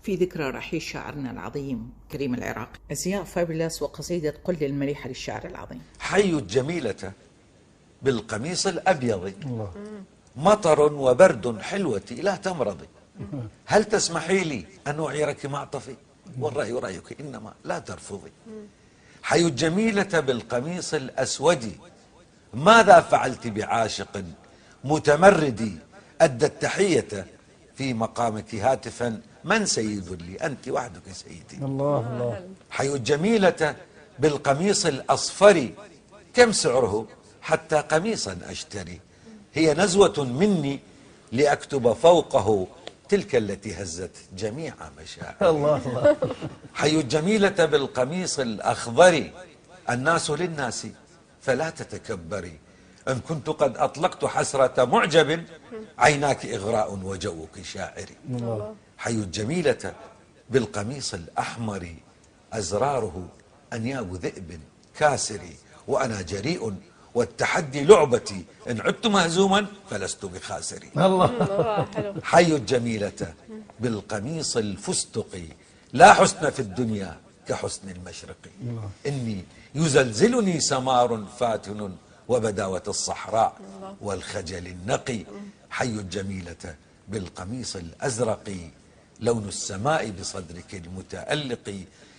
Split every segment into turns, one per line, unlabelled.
في ذكرى رحيل شاعرنا العظيم كريم العراقي. أزياء فابلس وقصيدة قل المليحة للشاعر العظيم.
حي الجميلة بالقميص الأبيض، مطر وبرد حلوتي لا تمرضي، هل تسمحي لي أن أعيرك معطفي؟ والرأي رأيك إنما لا ترفضي. حي الجميلة بالقميص الأسود، ماذا فعلت بعاشق متمردي؟ أدى التحية في مقامك هاتفا من سيد لي؟ أنت وحدك سيدي.
الله الله.
حي الجميلة بالقميص الأصفر، كم سعره حتى قميصا أشتري؟ هي نزوة مني لأكتب فوقه تلك التي هزت جميع مشاعري.
الله الله.
حي الجميلة بالقميص الأخضر، الناس للناس فلا تتكبري، إن كنت قد أطلقت حسرة معجب عيناك إغراء وجوك شاعري. حي الجميلة بالقميص الأحمر، أزراره أنياب ذئب كاسر، وأنا جريء والتحدي لعبتي، إن عدت مهزوما فلست بخاسر.
الله.
حي الجميلة بالقميص الفستق، لا حسن في الدنيا كحسن المشرق، إني يزلزلني سمار فاتن وبداوة الصحراء والخجل النقي. حي الجميلة بالقميص الأزرق، لون السماء بصدرك المتألق،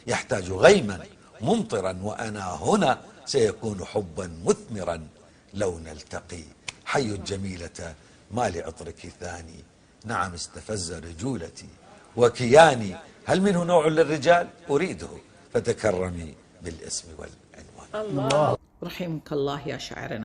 يحتاج غيما ممطرا وأنا هنا، سيكون حبا مثمرا لو نلتقي. حي الجميلة ما لعطرك ثاني، نعم استفز رجولتي وكياني، هل منه نوع للرجال؟ أريده فتكرمي بالاسم والعنوان.
الله. رحمك الله يا شاعرنا.